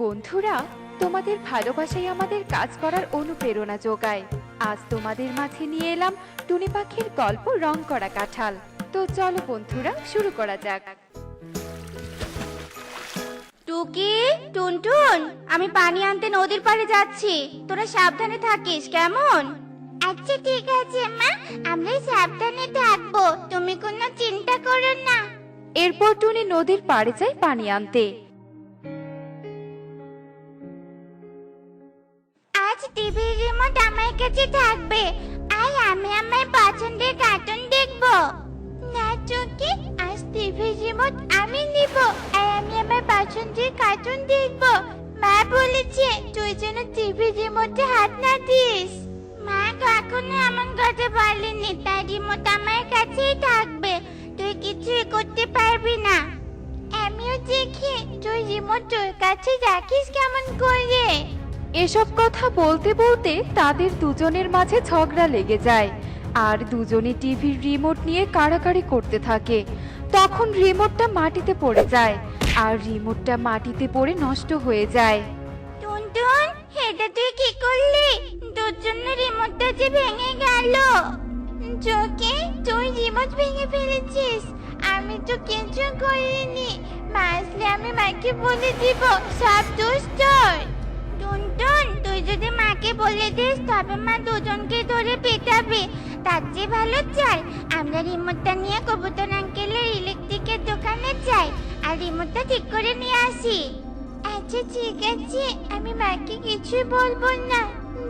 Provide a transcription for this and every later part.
বন্ধুরা, তোমাদের ভালোবাসাই আমাদের কাজ করার অনুপ্রেরণা যোগায়। আজ তোমাদের মাঝে নিয়ে এলাম টুনি পাখির গল্প রং করা কাঁঠাল। তো চলো বন্ধুরা, শুরু করা যাক। টুকি, টুনটুন, আমি পানি আনতে নদীর পাড়ে যাচ্ছি, তোরা সাবধানে থাকিস কেমন? আচ্ছা ঠিক আছে মা, আমরা সাবধানে থাকবো, তুমি কোনো চিন্তা করো না। এরপর টুনি নদীর পাড়ে যায় পানি আনতে। আজ টিভির রিমোট আমার কাছে থাকবে, আর আমি আমার পছন্দের কার্টুন দেখবো। না টুকি, আজ টিভির রিমোট আমি নিব, আর আমি আমার পছন্দের কার্টুন দেখবো। মা বলেছে তুই যেন টিভির রিমোটে হাত না দিস। মা কখনো এমন কথা বলেনি, তাই রিমোট আমার কাছেই থাকবে, তুই কিছুই করতে পারবি না। আমিও দেখি তুই রিমোট তোর কাছে রাখিস কেমন করে। এসব কথা বলতে বলতে তাদের দুজনের মাঝে ঝগড়া লেগে যায়, আর দুজনে টিভির রিমোট নিয়ে কাড়াকাড়ি করতে থাকে। তখন রিমোটটা মাটিতে পড়ে যায়, আর রিমোটটা মাটিতে পড়ে নষ্ট হয়ে যায়। টুনটুন, এটা তুই কি করলি? তোর জন্য রিমোটটা যে ভেঙে গেল। চোখে তুই রিমোট ভেঙে ফেলেছিস, আমি তো কিছু করিনি। মা আসলে আমি মাকে বলে দিব সব দোষ তোর। টুনটুন, তুই যদি মাকে বলে দিস তবে মা দুজনকে ধরে পেটাবে। তার চেয়ে ভালো চাই আমরা রিমোটটা নিয়ে কবুতর আঙ্কেলের ইলেকট্রিকের দোকানে যাই, আর রিমোটটা ঠিক করে নিয়ে আসি। আচ্ছা ঠিক আছে, আমি মাকে কিছু বলবো না।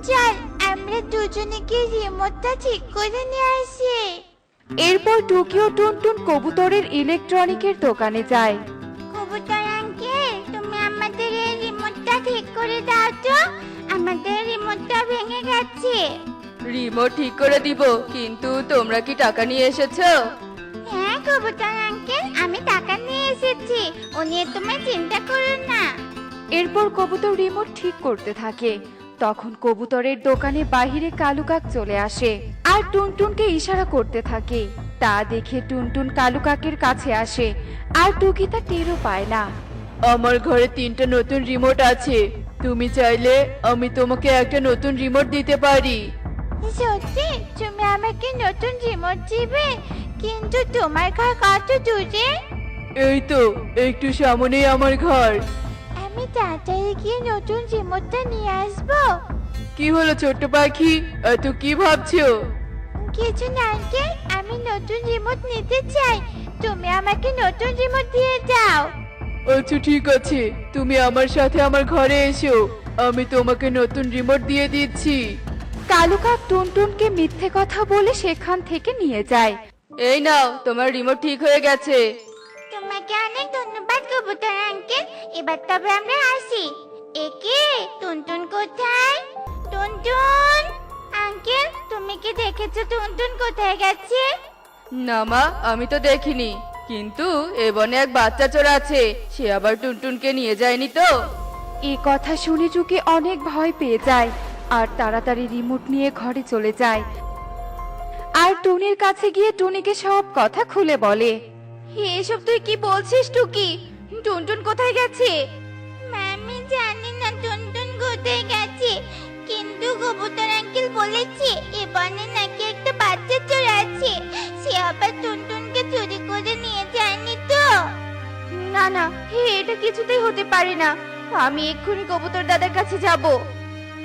চল আমরা দুজনে গিয়ে রিমোটটা ঠিক করে নিয়ে আসি। এরপর টুকি ও টুনটুন কবুতরের ইলেকট্রনিকের দোকানে যায়। কবুতর আঙ্কেল, তুমি আমাদের এই রিমোটটা ঠিক করে দাও তো, আমাদের রিমোটটা ভেঙে গেছে। রিমোট ঠিক করে দিব, কিন্তু তোমরা কি টাকা নিয়ে এসেছো? হ্যাঁ কবুতর আঙ্কেল, আমি টাকা নিয়ে এসেছি, ও নিয়ে তুমি চিন্তা করো না। এরপর কবুতর রিমোট ঠিক করতে থাকে। তখন কবুতরের দোকানে বাহিরে কালু কাক চলে আসে আর টুনটুনকে ইশারা করতে থাকে। তা দেখে টুনটুন কালু কাকের কাছে আসে, আর টুকি তা টেরও পায় না। আমার ঘরে 3টা নতুন রিমোট আছে, তুমি চাইলে আমি তোমাকে একটা নতুন রিমোট দিতে পারি। সত্যি তুমি আমাকে নতুন রিমোট দিবে? কিন্তু তোমার ঘর কত দূরে? এই তো একটু সামনেই আমার ঘর। আমি তাড়াতাড়ি গিয়ে নতুন রিমোটটা নিয়ে আসবো। কি হলো ছোট্ট পাখি, এত কি ভাবছো? কিছু না আঙ্কেল, আমি নতুন রিমোট নিতে চাই, তুমি আমাকে নতুন রিমোট দিয়ে দাও। আচ্ছা ঠিক আছে, তুমি আমার সাথে আমার ঘরে এসো, আমি তোমাকে নতুন রিমোট দিয়ে দিচ্ছি। কালু কাক টুনটুনকে মিথ্যে কথা বলে সেখান থেকে নিয়ে যায়। এই নাও, তোমার রিমোট ঠিক হয়ে গেছে। তোমাকে অনেক ধন্যবাদ কবুতর আঙ্কেল, এবার তবে আমরা আসি। একে টুনটুন কোথায়? টুনটুন আঙ্কেল, তুমি কি দেখেছো টুনটুন কোথায় গেছে? না মা, আমি তো দেখিনি, কিন্তু এ বনে এক বাচ্চা চোর আছে, সে আবার টুনটুনকে নিয়ে যায়নি তো? এ কথা শুনে টুকি অনেক ভয় পেয়ে যায়, আর তাড়াতাড়ি রিমোট নিয়ে ঘরে চলে যায়। আর টুনির কাছে গিয়ে টুনিকে সব কথা খুলে বলে। এসব তুই কি বলছিস টুকি? টুনটুন কোথায় গেছে? আমি জানি না টুনটুন কোথায় গেছে, কিন্তু কবুতর আঙ্কেল বলেছে এ বনে নাকি একটা বাচ্চা চোর আছে, সে আবার টুনটুনকে চুরি করে নিয়ে যায়নি তো? না না, এটা কিছুতেই হতে পারে না, আমি এক্ষুনি কবুতর দাদার কাছে যাব।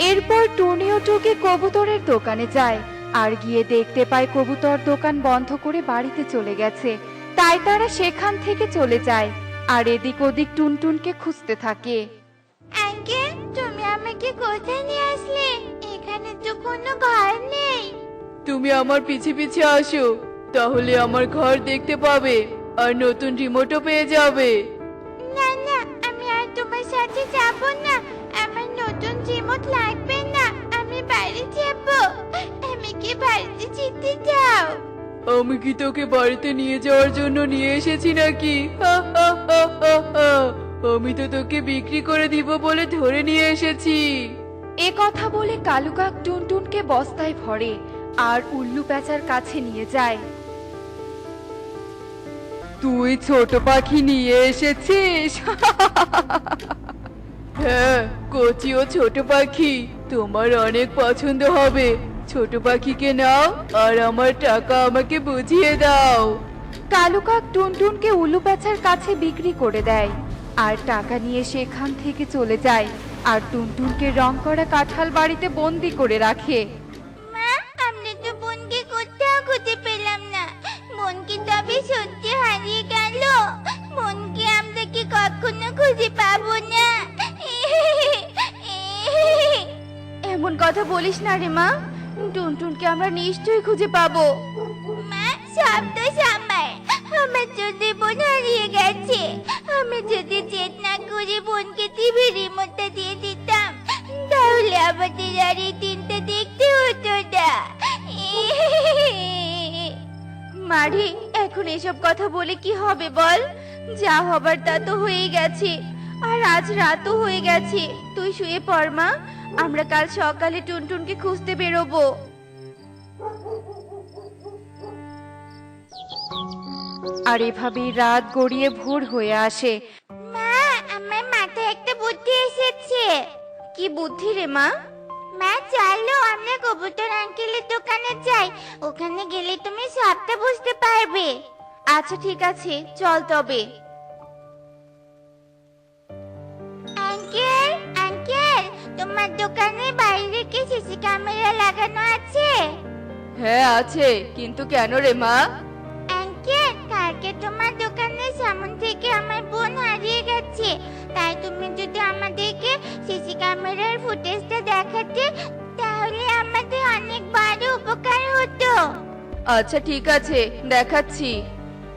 এরপর টুনি ও টুকি কবুতরের দোকানে যায়, আর গিয়ে দেখতে পায় কবুতর দোকান বন্ধ করে বাড়িতে চলে গেছে। তাই তারা সেখান থেকে চলে যায়, আর এদিক ওদিক টুনটুনকে খুঁজতে থাকে। আঙ্কেল, তুমি আমাকে কোথায় নিয়ে আসলে? এখানে তো কোনো ঘর নেই। তুমি আমার পিছে পিছে আসো, তাহলে আমার ঘর দেখতে পাবে আর নতুন রিমোটও পেয়ে যাবে। না না, আমি আর তোমার সাথে যাব না, আমার নতুন রিমোট লাগবে না, আমি বাড়ি যাব। আমি কি বাড়িতে যেতে দাও? আমি কি তোকে বাড়িতে নিয়ে যাওয়ার জন্য নিয়ে এসেছি নাকি? হা, হা, হা, হা, হা। আমি তো তোকে বিক্রি করে দিব বলে ধরে নিয়ে এসেছি। এ কথা বলে কালু কাক টুনটুনকে বস্তায় ভরে আর উল্লু প্যাঁচার কাছে নিয়ে যায়। তুই ছোট পাখি নিয়ে এসেছিস? হ্যাঁ, কচি ও ছোট পাখি তোমার অনেক পছন্দ হবে। ছোট পাখিকে নাও আর আমার টাকা আমাকে বুঝিয়ে দাও। কালু কাক টুনটুনকে উল্লু প্যাঁচার কাছে বিক্রি করে দেয় আর টাকা নিয়ে সেখান থেকে চলে যায় আর টুনটুনকে রং করা কাঁঠাল বাড়িতে বন্দি করে রাখে। মা, আমরা তো বোনকে কোথাও খুঁজে পেলাম না। বোনকে তবে সত্যি হারিয়ে গেল। বোনকে আমরা কি কখনো খুঁজে পাবো না? এমন কথা বলিস না রে মা, টুনটুনকে আমরা নিশ্চয়ই খুঁজে পাবো। মা, সব তো আমার। আমার যদি বোন হারিয়ে গেছে, আমি যদি জেদ না করে বোনকে টিভি রিমোটটা দিয়ে দিতাম, তাহলে আমাদের আর এই দিনটা দেখতে হতো না। মারি, এখন এসব কথা বলে কি হবে বল? যা হবার তা তো হয়ে গেছে, আর আজ রাতও হয়ে গেছে। তুই শুয়ে পড় মা, আমরা কাল সকালে টুনটুনকে খুঁজতে বেরোবো। আর এভাবেই রাত গড়িয়ে ভোর হয়ে আসে। মা, আমার মাথায় একটা বুদ্ধি এসেছে। কি বুদ্ধি রে মা? মা, চলো আমরা কবুতর আঙ্কেলের দোকানে যাই। ওখানে গেলে তুমি সবটা বুঝতে পারবে। আচ্ছা ঠিক আছে, চল তবে। আঙ্কেল, আঙ্কেল, তোমার দোকানে বাইরে কি সিসি ক্যামেরা লাগানো আছে? হ্যাঁ আছে, কিন্তু কেন রে মা? আঙ্কেল, কালকে তোমার দোকানের সামনে থেকে আমার বোন হারিয়ে গেছে। তাই তুমি যদি আমাদেরকে সিসি ক্যামেরার ফুটেজটা দেখাতে, তাহলে আমাদের অনেক বড় উপকার হতো। আচ্ছা ঠিক আছে, দেখাচ্ছি।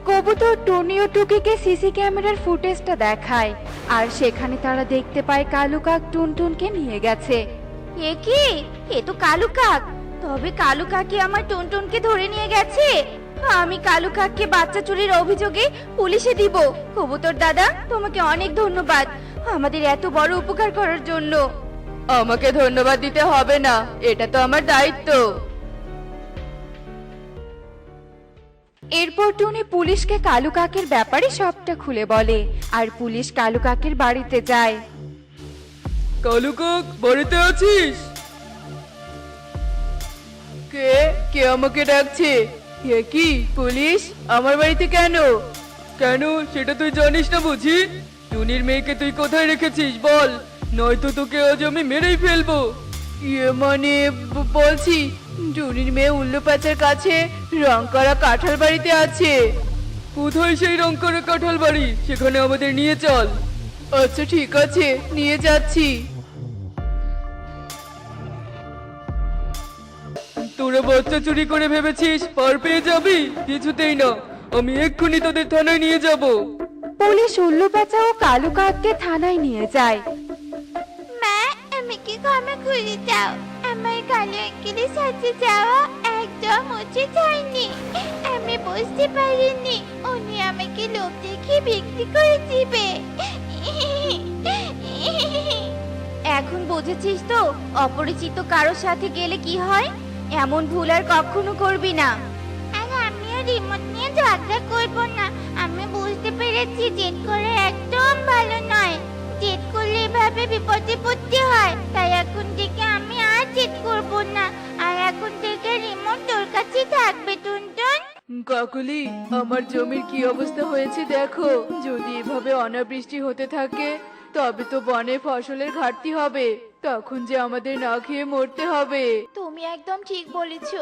কবুতর টনি ও টুকিকে সিসি ক্যামেরার ফুটেজটা দেখায় আর সেখানে তারা দেখতে পায় কালু কাক টুনটুনকে নিয়ে গেছে। এ কি? এ তো কালু কাক। তবে কালু কাকি আমার টুনটুনকে ধরে নিয়ে গেছে। আমি কালু কাককে বাচ্চা চুরির অভিযোগে পুলিশে দিব। কবুতর দাদা, তোমাকে অনেক ধন্যবাদ আমাদের এত বড় উপকার করার জন্য। আমাকে ধন্যবাদ দিতে হবে না, এটা তো আমার দায়িত্ব। এরপর টুনি পুলিশকে কালু কাকের ব্যাপারে সবটা খুলে বলে আর পুলিশ কালু কাকের বাড়িতে যায়। কালু কাক, বাড়িতে আছিস? কে কে আমাকে ডাকছে? কে কি পুলিশ আমার বাড়িতে কেন? কেন সেটা তুই জানিস না বুঝি? টুনির মেয়েকে তুই কোথায় রেখেছিস বল, নয়তো তোকে আজ আমি মেরেই ফেলবো। ইয়ে মানে বলছি টুনির মেয়ে উল্লু প্যাঁচার কাছে রং করা কাঁঠাল বাড়িতে আছে। কোথায় সেই রং করা কাঁঠাল বাড়ি? সেখানে আমাদের নিয়ে চল। আচ্ছা ঠিক আছে, নিয়ে যাচ্ছি। তোরা বাচ্চা চুরি করে ভেবেছিস পার পেয়ে যাবি? কিছুতেই না, আমি এক্ষুনি তোদের থানায় নিয়ে যাব। পুলিশ উল্লু প্যাঁচা ও কালু কাককে থানায় নিয়ে যায়। মা, আমাকে ক্ষমা করে দাও। আমার কালো আঙ্কেলের সাথে যাওয়া একদম উচিত হয়নি। আমি বুঝতে পারিনি উনি আমাকে লোভ দেখে বিক্রি করে দিবে। এখন বুঝেছিস তো অপরিচিত কারোর সাথে গেলে কি হয়? এমন ভুল আর কখনো করবি না। আর আমিও রিমোট নিয়ে ঝগড়া করবো না। আমি বুঝতে পেরেছি জেদ করে একদম ভালো নয়। জেদ করলে এভাবে বিপদে পড়তে হয়। তাই এখন থেকে আমি আর জেদ করবো না। আর এখন থেকে রিমোট তোর কাছে থাকবে টুনটুন। কাকুলি, আমার জমির কি অবস্থা হয়েছে দেখো। যদি এভাবে অনাবৃষ্টি হতে থাকে তবে তো বনে ফসলের ঘাটতি হবে। তখন যে আমাদের না খেয়ে মরতে হবে। তুমি একদম ঠিক বলেছো।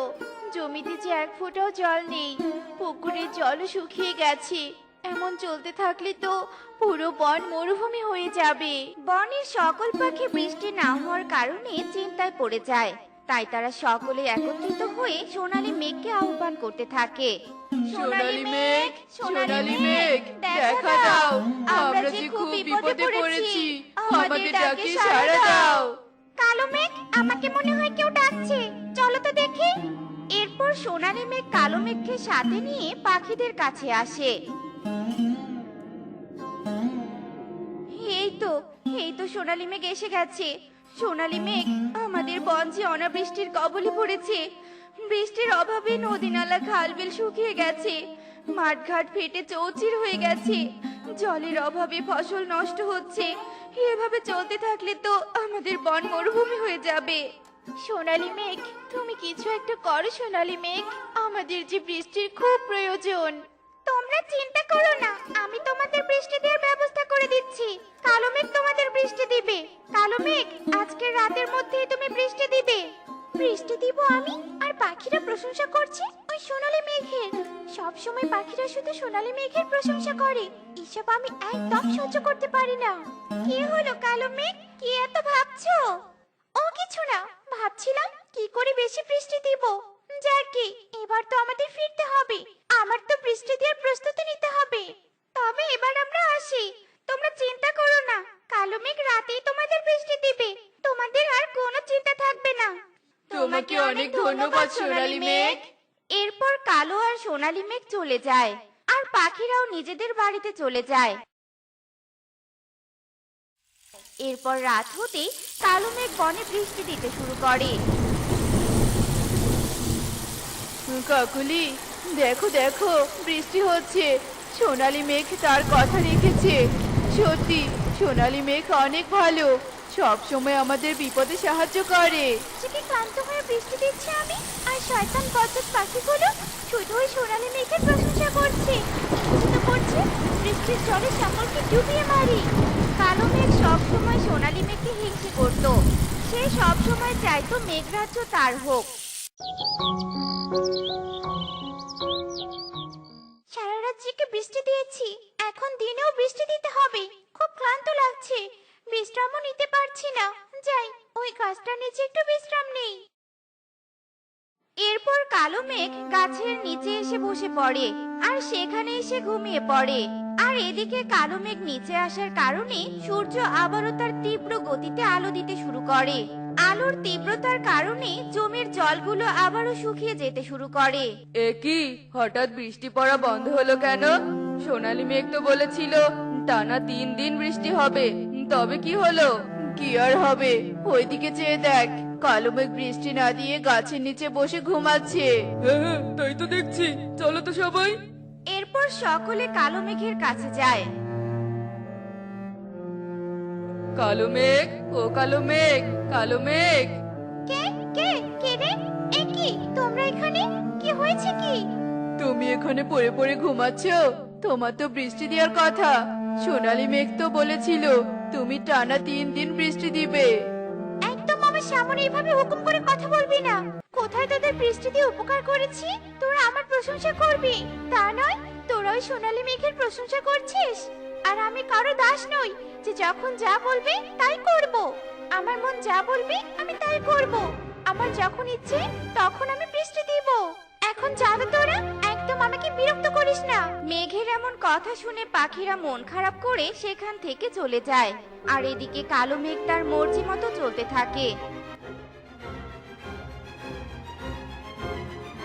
জমিতে যে এক ফোঁটাও জল নেই, পুকুরের জলও শুকিয়ে গেছে। এমন চলতে থাকলে তো পুরো বন মরুভূমি হয়ে যাবে। বনের সকল পাখি বৃষ্টি না হওয়ার কারণে চিন্তায় পড়ে যায়। তাই তারা সকলে একত্রিত হয়ে সোনালী মেঘকে আহ্বান করতে থাকে। সোনালী মেঘ, সোনালী মেঘ, দেখা দাও, আমরা যে খুব বিপদে পড়েছি, আমাদের ডাকে সাড়া দাও। কালো মেঘ, আমাকে মনে হয় কেউ ডাকছে। চলো তো দেখি। এরপর সোনালী মেঘ কালো মেঘকে সাথে নিয়ে পাখিদের কাছে আসে। এই তো সোনালী মেঘ এসে গেছে। সোনালী মেঘ, আমাদের বন যে অনাবৃষ্টির কবলে পড়েছে। বৃষ্টির অভাবে নদী নালা খাল বিল শুকিয়ে গেছে। মাঠঘাট ফেটে চৌচির হয়ে গেছে, জলের অভাবে ফসল নষ্ট হচ্ছে। এভাবে চলতে থাকলে তো আমাদের বন মরুভূমি হয়ে যাবে। সোনালী মেঘ, তুমি কিছু একটা করো সোনালী মেঘ, আমাদের যে বৃষ্টির খুব প্রয়োজন। তোমরা চিন্তা করো না, আমি তোমাদের বৃষ্টি দেওয়ার ব্যবস্থা করে দিচ্ছি। কালো মেঘ তোমাদের বৃষ্টি দিবে। কালো মেঘ, আজকের রাতের মধ্যেই তুমি বৃষ্টি দিবে। বৃষ্টি দিব আমি, আর পাখিরা প্রশংসা করছে ওই সোনালী মেঘের। সব সময় পাখিরা শুধু সোনালী মেঘের প্রশংসা করে, এসব আমি একদম সহ্য করতে পারি না। কি হলো কালো মেঘ, কি এত ভাবছো? ও কিছু না, ভাবছিলাম কি করে বেশি বৃষ্টি দিব। যাকে এবার তো আমাদের ফিরতে হবে, আমার তো বৃষ্টি দেওয়ার প্রস্তুতি নিতে হবে। তবে এবার আমরা আসি, তোমরা চিন্তা করো না, কালো মেঘ রাতেই তোমাদের বৃষ্টি দিবে, তোমাদের আর কোনো চিন্তা থাকবে না। তোমাকে অনেক ধন্যবাদ সোনালী মেঘ। এরপর কালো আর সোনালী মেঘ চলে যায়, আর পাখিরাও নিজেদের বাড়িতে চলে যায়। এরপর রাত হতেই কালো মেঘ বনে বৃষ্টি দিতে শুরু করে। কাকুলি, দেখো দেখো, বৃষ্টি হচ্ছে। সোনালী মেঘ তার কথা রেখেছে। সত্যি সোনালী মেঘ অনেক ভালো, সব সময় আমাদের বিপদে সাহায্য করে। থেকে ক্লান্ত হয়ে বৃষ্টি দিচ্ছে আমি, আর শয়তান বজ্জাত পাখিগুলো শুধু ওই সোনালী মেঘের প্রশংসা করছে, ইচ্ছে করছে বৃষ্টির জলে সকলকে ডুবিয়ে মারি। কালো মেঘ সব সময় সোনালী মেঘকে হিংসে করত, সে সব সময় চাইতো মেঘরাজ্য তার হোক। সারা রাত জেগে বৃষ্টি দিয়েছি, এখন দিনেও বৃষ্টি দিতে হবে। খুব ক্লান্ত লাগছে, বিশ্রামও নিতে পারছি না। যাই ওই গাছটার নিচে একটু বিশ্রাম নেই। এরপর কালো মেঘ গাছের নিচে এসে বসে পড়ে, আর সেখানে এসে ঘুমিয়ে পড়ে। আর এদিকে কালো মেঘ নিচে আসার কারণে সূর্য আবারও তার তীব্র গতিতে আলো দিতে শুরু করে। আলোর তীব্রতার কারণে জমির জলগুলো আবারও শুকিয়ে যেতে শুরু করে। এ কি, হঠাৎ বৃষ্টি পড়া বন্ধ হলো কেন? সোনালী মেঘ তো বলেছিল টানা 3 দিন বৃষ্টি হবে, তবে কি হলো? কি আর হবে, ওইদিকে চেয়ে দেখ, কালো মেঘ বৃষ্টি না দিয়ে গাছের নিচে বসে ঘুমাচ্ছে। হ্যাঁ, তাই তো দেখছি, চলো তো সবাই। এরপর সকলে কালো মেঘের কাছে যায়। কালো মেঘ, ও কালো মেঘ, কালো মেঘ। কে কে কে রে? এ কি, তোমরা এখানে? কি হয়েছে কি? তুমি এখানে পড়ে পড়ে ঘুমাচ্ছ? তোমার তো বৃষ্টি দেওয়ার কথা। সোনালী মেঘ তো বলেছিল তুমি টানা 3 দিন বৃষ্টি দিবে। একদম আমার সামনে এইভাবে হুকুম করে কথা বলবি না। কোথায় তোদের বৃষ্টি দিয়ে উপকার করেছি তোরা আমার প্রশংসা করবি? তা নয়, তোরা ওই সোনালী মেঘের প্রশংসা করছিস। আর আমি কারো দাস নই যে যখন যা বলবে তাই করব। আমার মন যা বলবে আমি তাই করব। আমার যখন ইচ্ছে তখন আমি বৃষ্টি দিব। এখন যাবে তোরা, একদম আমাকে বিরক্ত করিস না। মেঘের এমন কথা শুনে পাখিরা মন খারাপ করে সেখান থেকে চলে যায়। আর এদিকে কালো মেঘ তার মর্জি মতো চলতে থাকে।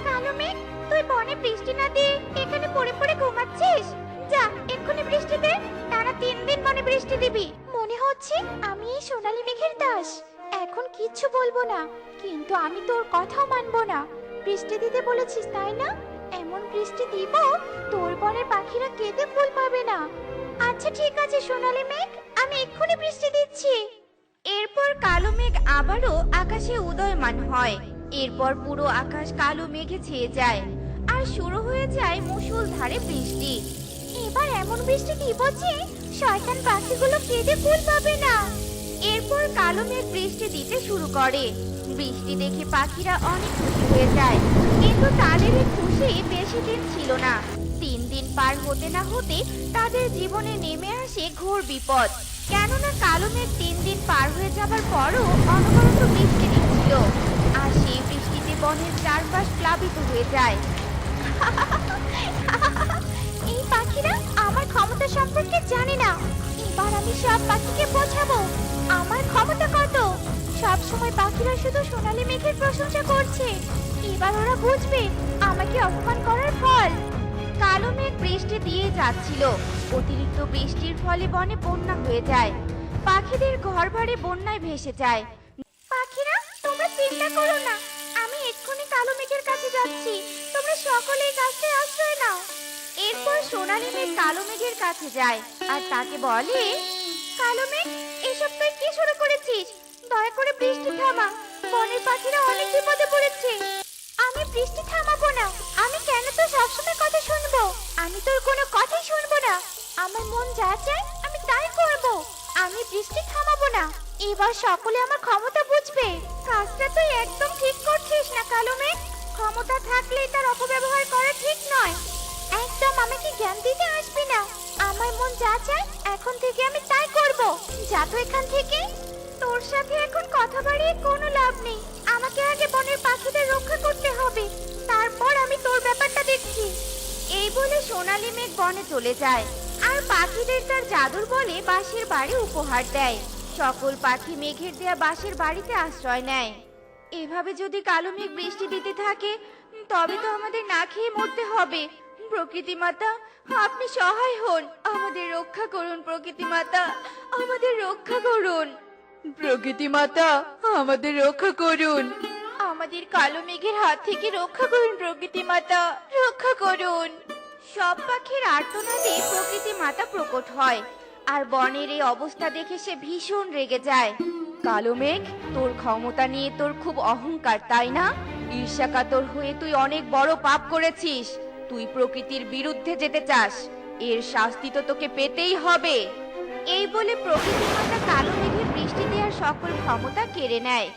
কালো মেঘ, তুই বনে বৃষ্টি না দিয়ে এখানে পড়ে পড়ে ঘুমাচ্ছিস? যা এক্ষুনি বৃষ্টি দে, টানা 3 দিন বনে বৃষ্টি দিবি। মনে হচ্ছে আমি এই সোনালী মেঘের দাস। এখন কিচ্ছু বলবো না, কিন্তু আমি তোর কথাও মানবো না। বৃষ্টি দিতে বলেছিস তাই না? এমন বৃষ্টি দিব তোর বনের পাখিরা কেঁদে ফুল পাবে না। আচ্ছা ঠিক আছে সোনালী মেঘ, আমি এক্ষুনি বৃষ্টি দিচ্ছি। এরপর কালো মেঘ আবারও আকাশে উদয়মান হয়। এরপর পুরো আকাশ কালো মেঘে ছেয়ে যায়, আর শুরু হয়ে যায় মুষলধারে বৃষ্টি। এবার এমন বৃষ্টি দিব যে শয়তান পাখিগুলো কেঁদে ফুল পাবে না। এরপর কালো মেঘ বৃষ্টি দিতে শুরু করে। বৃষ্টি দেখে পাখিরা অনেক খুশি হয়ে যায়, কিন্তু তাদের এই খুশি বেশি দিন ছিল না। 3 দিন পার হতে না হতে তাদের জীবনে নেমে আসে ঘোর বিপদ। কেননা কালো মেঘ 3 দিন পার হয়ে যাবার পরও অনবরত বৃষ্টি দিচ্ছিল, আর সেই বৃষ্টিতে বনের চারপাশ প্লাবিত হয়ে যায়। এই পাখিরা আমার ক্ষমতা সম্পর্কে জানে না। এবার আমি সব পাখিকে বোঝাবো আমার ক্ষমতা কত। সব সময় পাখিরা শুধু সোনালী মেঘের প্রশংসা করছে, এবার ওরা বুঝবে আমাকে অপমান করার ফল। কালো মেঘ বৃষ্টি দিয়ে যাচ্ছিল। অতিরিক্ত বৃষ্টির ফলে বনে বন্যা হয়ে যায়। পাখিদের ঘরবাড়ি বন্যায় ভেসে যায়। পাখিরা, তোমরা চিন্তা করো না, আমি এক্ষুনি কালো মেঘের কাছে যাচ্ছি। তোমরা সকলেই গাছটায় আশ্রয় নাও। সোনালী মেঘ কালো মেঘের কাছে যায় আর তাকে বলে, কালো মেঘ, এসব তুই কি শুরু করেছিস? দয়া করে বৃষ্টি থামা, বনের পাখিরা অনেক বিপদে পড়েছে। আমি বৃষ্টি থামাবো না। আমি কেন তোর সবসময় কথা শুনবো? আমি তোর কোনো কথাই শুনবো না। আমার মন যা চায় আমি তাই করব। আমি বৃষ্টি থামাবো না। এবার সকলে আমার ক্ষমতা বুঝবে। কাজটা তুই একদম ঠিক করছিস না কালো মেঘ। ক্ষমতা থাকলে তার অপব্যবহার করা ঠিক নয়। একদম আমাকে জ্ঞান দিতে আসবি না। আমার মন যা চায় এখন থেকে আমি তাই করব। যা তো এখান থেকে। তোর সাথে এখন কথা বাড়িয়ে কোনো লাভ নেই। আমাকে আগে বনের পাখিদের রক্ষা করতে হবে, তারপর আমি তোর ব্যাপারটা দেখছি। এই বলে সোনালী মেঘ বনে চলে যায় আর পাখিদের তার জাদুর বলে বাঁশের বাড়ি উপহার দেয়। সকল পাখি মেঘের দেয়া বাঁশের বাড়িতে আশ্রয় নেয়। এভাবে যদি কালো মেঘ বৃষ্টি দিতে থাকে তবে তো আমাদের না খেয়ে মরতে হবে। প্রকৃতি মাতা, আপনি সহায় হন, আমাদের রক্ষা করুন। প্রকৃতি মাতা, আমাদের রক্ষা করুন। প্রকৃতি মাতা, আমাদের রক্ষা করুন। আমাদের কালো মেঘের হাত থেকে রক্ষা করুন। প্রকৃতি মাতা, রক্ষা করুন। সব পাখির আর্তনাদে প্রকৃতি মাতা প্রকট হয় আর বনের এই অবস্থা দেখে সে ভীষণ রেগে যায়। কালো মেঘ, তোর ক্ষমতা নিয়ে তোর খুব অহংকার, তাই না? ঈর্ষাকাতর হয়ে তুই অনেক বড় পাপ করেছিস। তুই প্রকৃতির বিরুদ্ধে যেতে চাস, এর শাস্তি তো তোকে পেতেই হবে। এই বলে প্রকৃতি মাতা কালো মেঘের বৃষ্টি দেওয়ার সকল ক্ষমতা কেড়ে নেয়।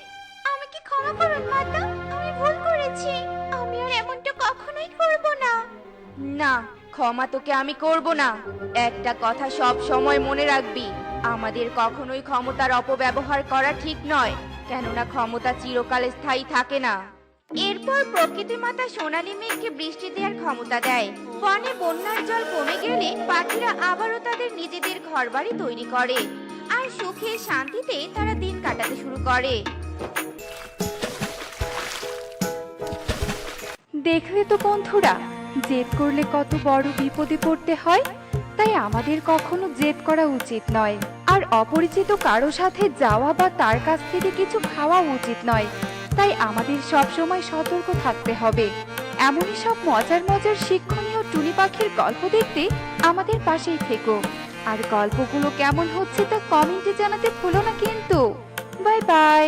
আমাকে ক্ষমা করুন মাতা, আমি ভুল করেছি। আমি আর এমনটা কখনোই করব না। না, ক্ষমা তোকে আমি করব না। একটা কথা সব সময় মনে রাখবি, আমাদের কখনোই ক্ষমতার অপব্যবহার করা ঠিক নয়, কেননা ক্ষমতা চিরকাল স্থায়ী থাকে না। এরপর প্রকৃতি মাতা সোনালী মেঘকে বৃষ্টি দেওয়ার ক্ষমতা দেয়। বনে বন্যার জল কমে গেলে পাখিরা আবারও তাদের নিজেদের ঘরবাড়ি তৈরি করে আর সুখে শান্তিতে তারা দিন কাটাতে শুরু করে। দেখলে তো বন্ধুরা, জেদ করলে কত বড় বিপদে পড়তে হয়। তাই আমাদের কখনো জেদ করা উচিত নয়, আর অপরিচিত কারো সাথে যাওয়া বা তার কাছ থেকে কিছু খাওয়া উচিত নয়। তাই আমাদের সব সময় সতর্ক থাকতে হবে। এমনই সব মজার মজার শিক্ষণীয় টুনি পাখির গল্প দেখতে আমাদের পাশেই থেকো। আর গল্পগুলো কেমন হচ্ছে তা কমেন্টে জানাতে ভুলো না কিন্তু। Bye bye.